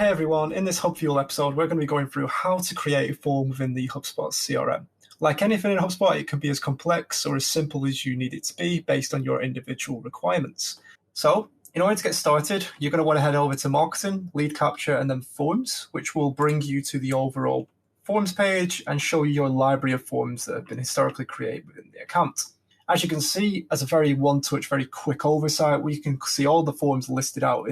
Hey everyone, in this HubFuel episode, we're going to be going through how to create a form within the HubSpot CRM. Like anything in HubSpot, it can be as complex or as simple as you need it to be based on your individual requirements. So, in order to get started, you're going to want to head over to Marketing, Lead Capture, and then Forms, which will bring you to the overall Forms page and show you your library of forms that have been historically created within the account. As you can see, as a very one-touch, very quick oversight, we can see all the forms listed out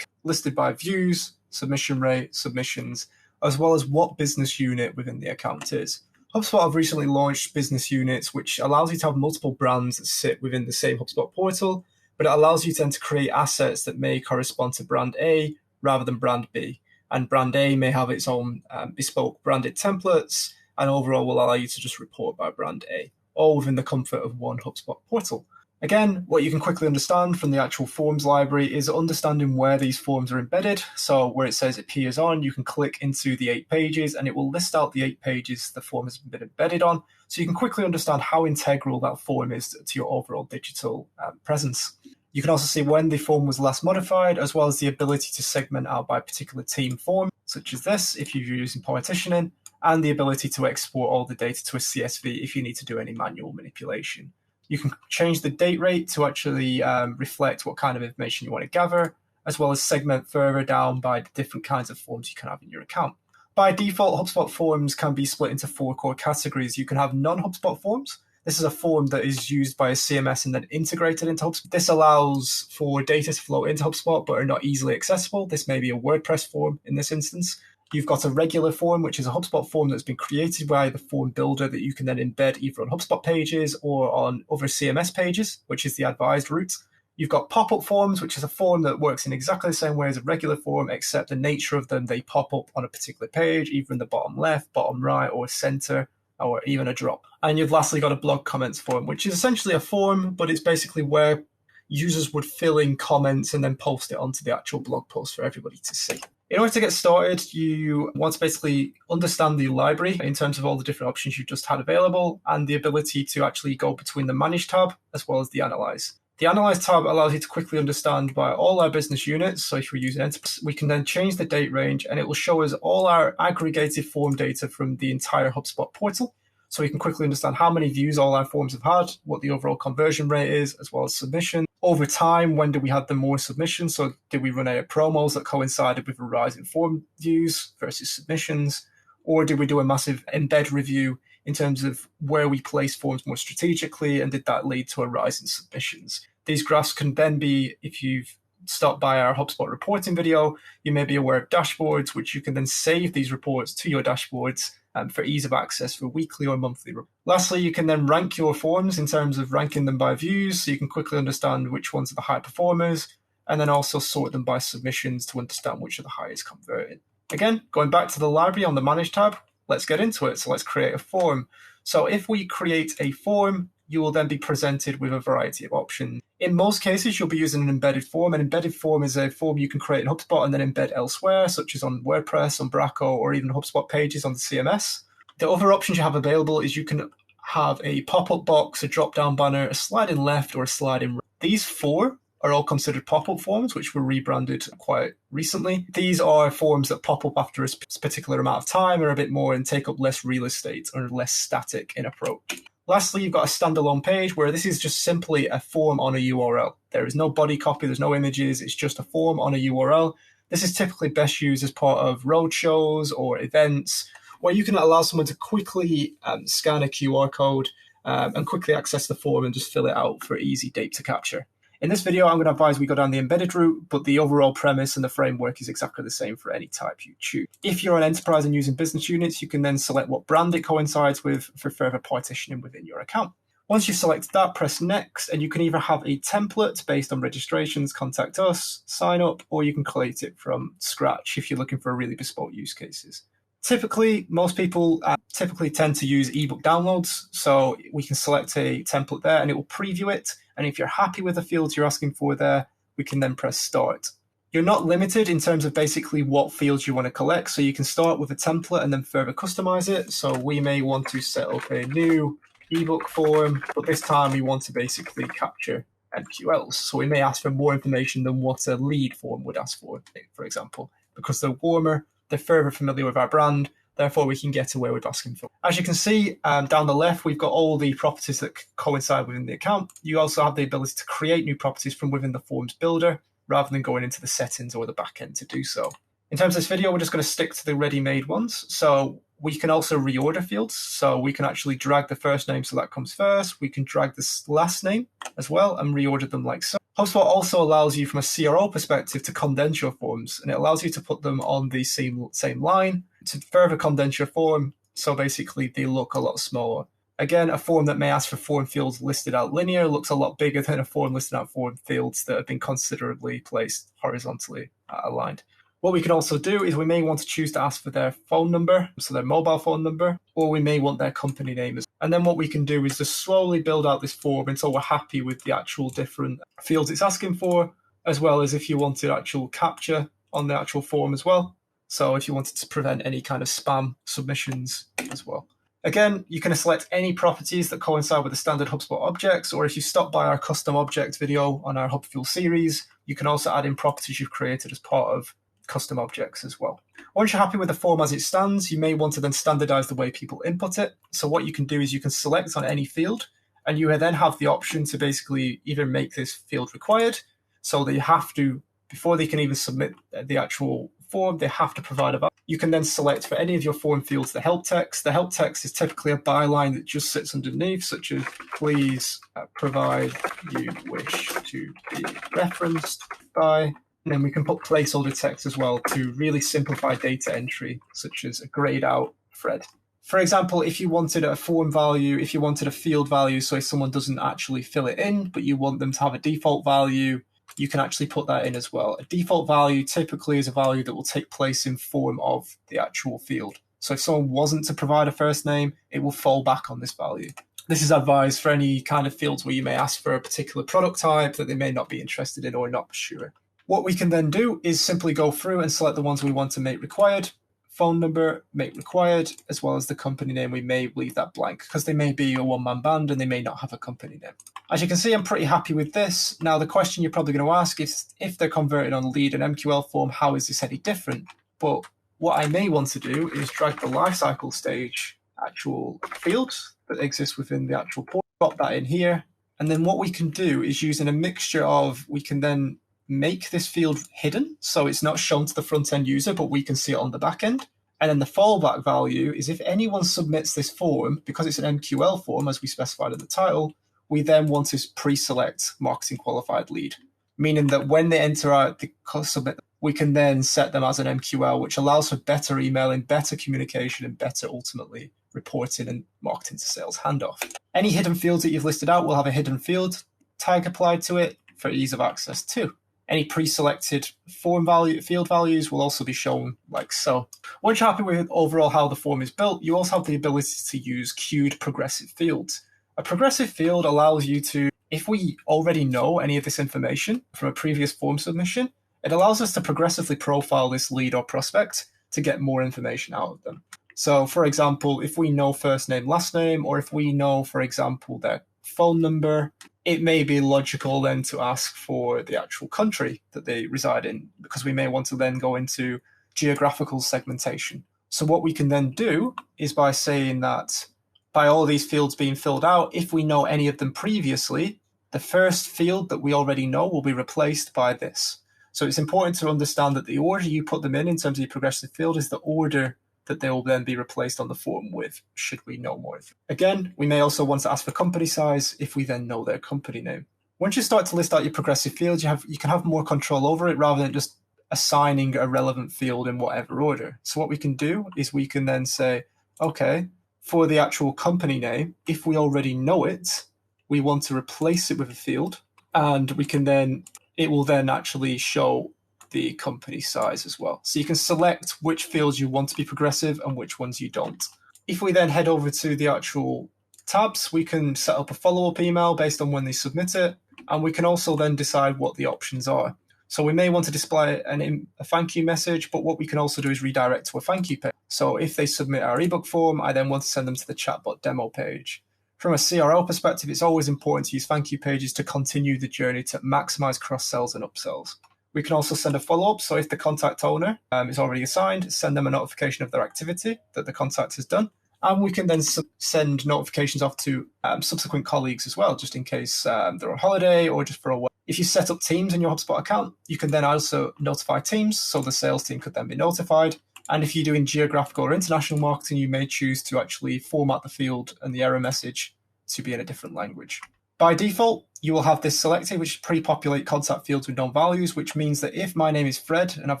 listed by views, submission rate, submissions, as well as what business unit within the account is. HubSpot have recently launched business units, which allows you to have multiple brands that sit within the same HubSpot portal, but it allows you then to create assets that may correspond to brand A rather than brand B. And brand A may have its own bespoke branded templates, and overall will allow you to just report by brand A, all within the comfort of one HubSpot portal. Again, what you can quickly understand from the actual forms library is understanding where these forms are embedded. So where it says appears on, you can click into the 8 pages and it will list out the 8 pages the form has been embedded on. So you can quickly understand how integral that form is to your overall digital presence. You can also see when the form was last modified, as well as the ability to segment out by particular team form, such as this, if you're using partitioning, and the ability to export all the data to a CSV if you need to do any manual manipulation. You can change the date rate to actually reflect what kind of information you want to gather, as well as segment further down by the different kinds of forms you can have in your account. By default, HubSpot forms can be split into 4 core categories. You can have non-HubSpot forms. This is a form that is used by a CMS and then integrated into HubSpot. This allows for data to flow into HubSpot but are not easily accessible. This may be a WordPress form in this instance. You've got a regular form, which is a HubSpot form that's been created by the form builder that you can then embed either on HubSpot pages or on other CMS pages, which is the advised route. You've got pop-up forms, which is a form that works in exactly the same way as a regular form, except the nature of them, they pop up on a particular page, either in the bottom left, bottom right, or center, or even a drop. And you've lastly got a blog comments form, which is essentially a form, but it's basically where users would fill in comments and then post it onto the actual blog post for everybody to see. In order to get started, you want to basically understand the library in terms of all the different options you just had available and the ability to actually go between the Manage tab as well as the Analyze. The Analyze tab allows you to quickly understand by all our business units. So if we're using Enterprise, we can then change the date range and it will show us all our aggregated form data from the entire HubSpot portal. So we can quickly understand how many views all our forms have had, what the overall conversion rate is, as well as submission. Over time, when did we have the more submissions? So did we run out of promos that coincided with a rise in form views versus submissions? Or did we do a massive embed review in terms of where we place forms more strategically? And did that lead to a rise in submissions? These graphs can then be, if you've stopped by our HubSpot reporting video, you may be aware of dashboards, which you can then save these reports to your dashboards for ease of access for weekly or monthly. Lastly, you can then rank your forms in terms of ranking them by views, so you can quickly understand which ones are the high performers, and then also sort them by submissions to understand which are the highest converted. Again, going back to the library on the Manage tab, let's get into it. So let's create a form. So if we create a form, you will then be presented with a variety of options. In most cases, you'll be using an embedded form. An embedded form is a form you can create in HubSpot and then embed elsewhere, such as on WordPress, on Braco, or even HubSpot pages on the CMS. The other options you have available is you can have a pop-up box, a drop-down banner, a sliding left, or a sliding right. These 4 are all considered pop-up forms, which were rebranded quite recently. These are forms that pop up after a particular amount of time, or a bit more, and take up less real estate, or less static in approach. Lastly, you've got a standalone page where this is just simply a form on a URL. There is no body copy, there's no images, it's just a form on a URL. This is typically best used as part of roadshows or events where you can allow someone to quickly scan a QR code and quickly access the form and just fill it out for easy data capture. In this video, I'm going to advise we go down the embedded route, but the overall premise and the framework is exactly the same for any type you choose. If you're an enterprise and using business units, you can then select what brand it coincides with for further partitioning within your account. Once you've selected that, press next, and you can either have a template based on registrations, contact us, sign up, or you can create it from scratch if you're looking for really bespoke use cases. Typically, most people tend to use ebook downloads, so we can select a template there and it will preview it. And if you're happy with the fields you're asking for there, we can then press start. You're not limited in terms of basically what fields you want to collect, so you can start with a template and then further customize it. So we may want to set up a new ebook form, but this time we want to basically capture MQLs. So we may ask for more information than what a lead form would ask for example. because they're warmer, they're further familiar with our brand, therefore we can get away with asking for. As you can see down the left, we've got all the properties that coincide within the account. You also have the ability to create new properties from within the forms builder, rather than going into the settings or the backend to do so. In terms of this video, we're just going to stick to the ready-made ones. So we can also reorder fields. So we can actually drag the first name so that comes first. We can drag this last name as well and reorder them like so. HubSpot also allows you from a CRO perspective to condense your forms, and it allows you to put them on the same line to further condense your form. So basically they look a lot smaller. Again, a form that may ask for form fields listed out linear looks a lot bigger than a form listed out form fields that have been considerably placed horizontally aligned. What we can also do is we may want to choose to ask for their phone number, so their mobile phone number, or we may want their company name. And then what we can do is just slowly build out this form until we're happy with the actual different fields it's asking for, as well as if you wanted actual capture on the actual form as well. So if you wanted to prevent any kind of spam submissions as well. Again, you can select any properties that coincide with the standard HubSpot objects, or if you stop by our custom object video on our HubFuel series, you can also add in properties you've created as part of custom objects as well. Once you're happy with the form as it stands, you may want to then standardize the way people input it. So what you can do is you can select on any field, and you then have the option to basically either make this field required, so that you have to, before they can even submit the actual form, they have to provide a value. You can then select for any of your form fields the help text. The help text is typically a byline that just sits underneath, such as please provide you wish to be referenced by. And then we can put placeholder text as well to really simplify data entry, such as a grayed out thread. For example, if you wanted a form value, if you wanted a field value, so if someone doesn't actually fill it in, but you want them to have a default value, you can actually put that in as well. A default value typically is a value that will take place in form of the actual field. So if someone wasn't to provide a first name, it will fall back on this value. This is advised for any kind of fields where you may ask for a particular product type that they may not be interested in or not sure. What we can then do is simply go through and select the ones we want to make required. Phone number, make required, as well as the company name. We may leave that blank because they may be a one-man band and they may not have a company name. As you can see, I'm pretty happy with this. Now, the question you're probably going to ask is if they're converted on lead and MQL form, how is this any different? But what I may want to do is drag the lifecycle stage actual field that exists within the actual port, drop that in here. And then what we can do is using a mixture of, we can then make this field hidden, so it's not shown to the front-end user, but we can see it on the back end. And then the fallback value is if anyone submits this form, because it's an MQL form, as we specified in the title, we then want to pre-select marketing qualified lead, meaning that when they enter the submit, we can then set them as an MQL, which allows for better emailing, better communication, and better ultimately reporting and marketing to sales handoff. Any hidden fields that you've listed out will have a hidden field tag applied to it for ease of access too. Any pre-selected form value field values will also be shown like so. Once you're happy with overall how the form is built, you also have the ability to use queued progressive fields. A progressive field allows you to, if we already know any of this information from a previous form submission, it allows us to progressively profile this lead or prospect to get more information out of them. So for example, if we know first name, last name, or if we know, for example, their phone number, it may be logical then to ask for the actual country that they reside in, because we may want to then go into geographical segmentation. So what we can then do is by saying that by all these fields being filled out, if we know any of them previously, the first field that we already know will be replaced by this. So it's important to understand that the order you put them in terms of your progressive field is the order that they will then be replaced on the form with, should we know more. Again, we may also want to ask for company size if we then know their company name. Once you start to list out your progressive fields, you can have more control over it rather than just assigning a relevant field in whatever order. So what we can do is we can then say, okay, for the actual company name, if we already know it, we want to replace it with a field, and we can then, it will then actually show the company size as well. So you can select which fields you want to be progressive and which ones you don't. If we then head over to the actual tabs, we can set up a follow-up email based on when they submit it, and we can also then decide what the options are. So we may want to display a thank you message, but what we can also do is redirect to a thank you page. So if they submit our ebook form, I then want to send them to the chatbot demo page. From a CRO perspective, it's always important to use thank you pages to continue the journey to maximize cross-sells and upsells. We can also send a follow-up. So if the contact owner is already assigned, send them a notification of their activity that the contact has done. And we can then send notifications off to subsequent colleagues as well, just in case they're on holiday or just for a while. If you set up teams in your HubSpot account, you can then also notify teams, so the sales team could then be notified. And if you're doing geographical or international marketing, you may choose to actually format the field and the error message to be in a different language. By default, you will have this selected, which pre-populate contact fields with known values, which means that if my name is Fred and I've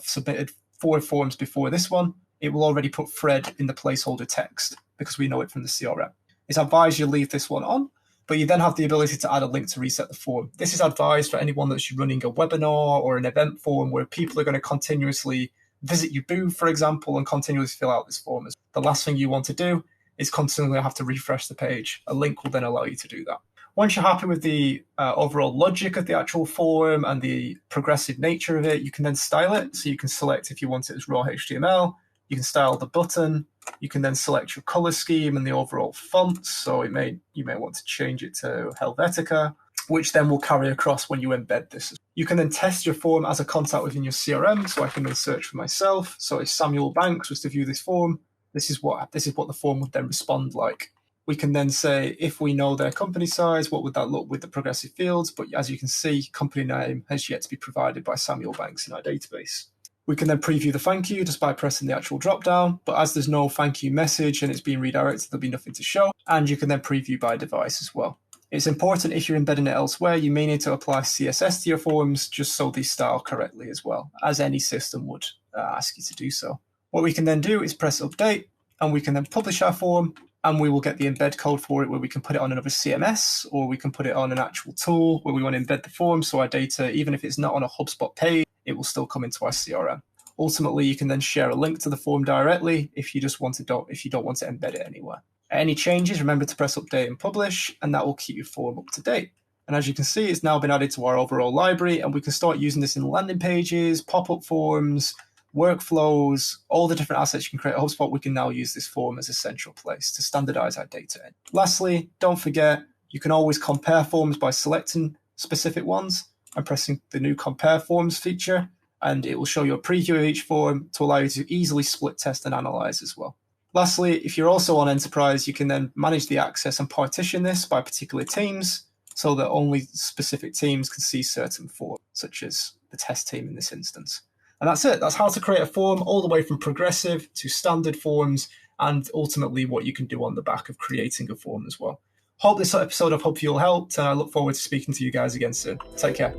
submitted 4 forms before this one, it will already put Fred in the placeholder text because we know it from the CRM. It's advised you leave this one on, but you then have the ability to add a link to reset the form. This is advised for anyone that's running a webinar or an event form where people are going to continuously visit your booth, for example, and continuously fill out this form. The last thing you want to do is constantly have to refresh the page. A link will then allow you to do that. Once you're happy with the overall logic of the actual form and the progressive nature of it, you can then style it. So you can select if you want it as raw HTML. You can style the button. You can then select your color scheme and the overall font. So you may want to change it to Helvetica, which then will carry across when you embed this. You can then test your form as a contact within your CRM. So I can then search for myself. So if Samuel Banks was to view this form, this is what the form would then respond like. We can then say, if we know their company size, what would that look with the progressive fields? But as you can see, company name has yet to be provided by Samuel Banks in our database. We can then preview the thank you just by pressing the actual drop down. But as there's no thank you message and it's being redirected, there'll be nothing to show. And you can then preview by device as well. It's important if you're embedding it elsewhere, you may need to apply CSS to your forms just so they style correctly as well, as any system would ask you to do so. What we can then do is press update, and we can then publish our form, and we will get the embed code for it where we can put it on another CMS, or we can put it on an actual tool where we want to embed the form. So our data, even if it's not on a HubSpot page, it will still come into our CRM. Ultimately, you can then share a link to the form directly if you don't want to embed it anywhere. Any changes, remember to press update and publish, and that will keep your form up to date. And as you can see, it's now been added to our overall library, and we can start using this in landing pages, pop-up forms, workflows, all the different assets you can create at HubSpot. We can now use this form as a central place to standardize our data in. Lastly, don't forget, you can always compare forms by selecting specific ones and pressing the new compare forms feature, and it will show you a preview of each form to allow you to easily split test and analyze as well. Lastly, if you're also on Enterprise, you can then manage the access and partition this by particular teams so that only specific teams can see certain forms, such as the test team in this instance. And that's it. That's how to create a form all the way from progressive to standard forms, and ultimately what you can do on the back of creating a form as well. Hope this episode of HubFuel helped, and I look forward to speaking to you guys again soon. Take care.